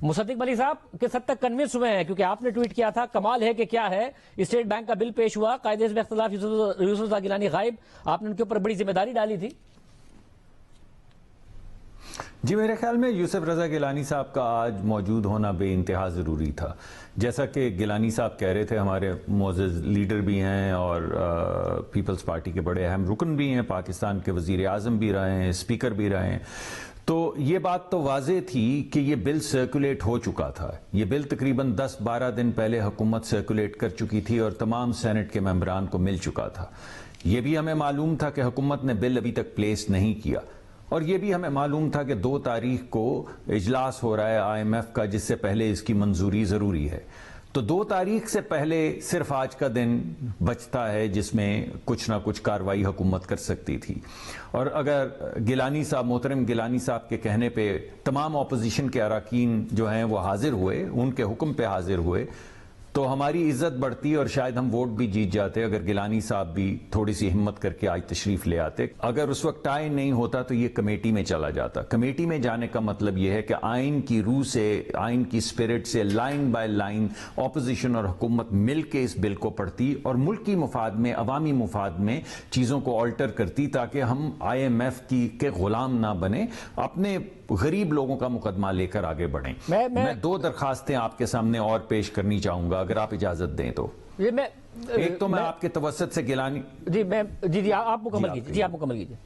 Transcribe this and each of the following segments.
مصدق ملک صاحب کس حد تک کنونس ہوئے ہیں؟ کیونکہ آپ نے ٹویٹ کیا تھا کمال ہے کہ کیا ہے، اسٹیٹ بینک کا بل پیش ہوا، قائد حزب اختلاف یوسف رضا گیلانی غائب، آپ نے ان کے اوپر بڑی ذمہ داری ڈالی تھی۔ جی میرے خیال میں یوسف رضا گیلانی صاحب کا آج موجود ہونا بے انتہا ضروری تھا۔ جیسا کہ گیلانی صاحب کہہ رہے تھے، ہمارے معزز لیڈر بھی ہیں اور پیپلز پارٹی کے بڑے اہم رکن بھی ہیں، پاکستان کے وزیر اعظم بھی رہے ہیں، اسپیکر بھی رہے ہیں، تو یہ بات تو واضح تھی کہ یہ بل سرکولیٹ ہو چکا تھا۔ یہ بل تقریباً 10-12 دن پہلے حکومت سرکولیٹ کر چکی تھی اور تمام سینٹ کے ممبران کو مل چکا تھا۔ یہ بھی ہمیں معلوم تھا کہ حکومت نے بل ابھی تک پلیس نہیں کیا، اور یہ بھی ہمیں معلوم تھا کہ 2 تاریخ کو اجلاس ہو رہا ہے IMF کا، جس سے پہلے اس کی منظوری ضروری ہے۔ تو 2 تاریخ سے پہلے صرف آج کا دن بچتا ہے جس میں کچھ نہ کچھ کارروائی حکومت کر سکتی تھی۔ اور اگر گیلانی صاحب، محترم گیلانی صاحب کے کہنے پہ تمام اپوزیشن کے اراکین جو ہیں وہ حاضر ہوئے، ان کے حکم پہ حاضر ہوئے، تو ہماری عزت بڑھتی اور شاید ہم ووٹ بھی جیت جاتے اگر گیلانی صاحب بھی تھوڑی سی ہمت کر کے آج تشریف لے آتے۔ اگر اس وقت ٹائی نہیں ہوتا تو یہ کمیٹی میں چلا جاتا۔ کمیٹی میں جانے کا مطلب یہ ہے کہ آئین کی روح سے، آئین کی سپیرٹ سے لائن بائی لائن اپوزیشن اور حکومت مل کے اس بل کو پڑھتی اور ملکی مفاد میں، عوامی مفاد میں چیزوں کو آلٹر کرتی، تاکہ ہم IMF کے غلام نہ بنیں، اپنے غریب لوگوں کا مقدمہ لے کر آگے بڑھیں۔ میں 2 درخواستیں آپ کے سامنے اور پیش کرنی چاہوں گا اگر آپ اجازت دیں تو۔ ایک تو میں آپ کے توسط سے گیلانی جی آپ مکمل کیجیے، جی آپ مکمل کیجیے۔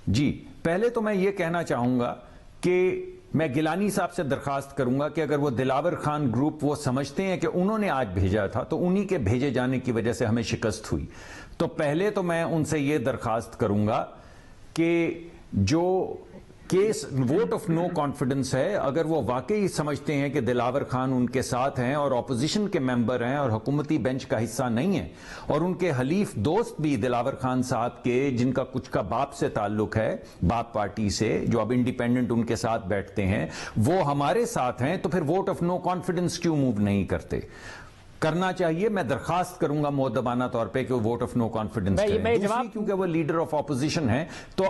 جی پہلے تو میں یہ کہنا چاہوں گا کہ میں گیلانی صاحب سے درخواست کروں گا کہ اگر وہ دلاور خان گروپ وہ سمجھتے ہیں کہ انہوں نے آج بھیجا تھا تو انہی کے بھیجے جانے کی وجہ سے ہمیں شکست ہوئی، تو پہلے تو میں ان سے یہ درخواست کروں گا کہ جو case vote of no confidence ہے، اگر وہ واقعی سمجھتے ہیں کہ دلاور خان ان کے ساتھ ہیں اور اپوزیشن کے ممبر ہیں اور حکومتی بینچ کا حصہ نہیں ہیں، اور ان کے حلیف دوست بھی دلاور خان صاحب کے جن کا کچھ کا باپ سے تعلق ہے، باپ پارٹی سے، جو اب انڈیپینڈنٹ ان کے ساتھ بیٹھتے ہیں، وہ ہمارے ساتھ ہیں، تو پھر ووٹ آف نو کانفیڈنس کیوں موو نہیں کرتے؟ کرنا چاہیے۔ میں درخواست کروں گا مؤدبانہ طور پہ کہ وہ ووٹ آف نو کانفیڈنس کریں۔ دوسری کیونکہ وہ لیڈر آف اپوزیشن ہیں تو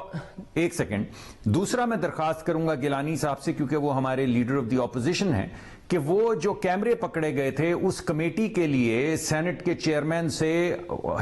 ایک سیکنڈ، دوسرا میں درخواست کروں گا گیلانی صاحب سے، کیونکہ وہ ہمارے لیڈر آف دی اپوزیشن ہیں، کہ وہ جو کیمرے پکڑے گئے تھے اس کمیٹی کے لیے سینٹ کے چیئرمین سے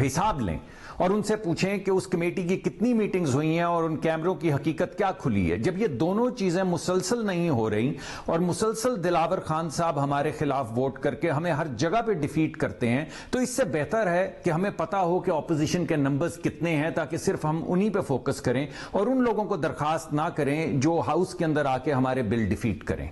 حساب لیں اور ان سے پوچھیں کہ اس کمیٹی کی کتنی میٹنگز ہوئی ہیں اور ان کیمروں کی حقیقت کیا کھلی ہے۔ جب یہ دونوں چیزیں مسلسل نہیں ہو رہی اور مسلسل دلاور خان صاحب ہمارے خلاف ووٹ کر کے ہمیں ہر جگہ پہ ڈیفیٹ کرتے ہیں، تو اس سے بہتر ہے کہ ہمیں پتا ہو کہ اپوزیشن کے نمبرز کتنے ہیں، تاکہ صرف ہم انہی پہ فوکس کریں اور ان لوگوں کو درخواست نہ کریں جو ہاؤس کے اندر آ کے ہمارے بل ڈیفیٹ کریں۔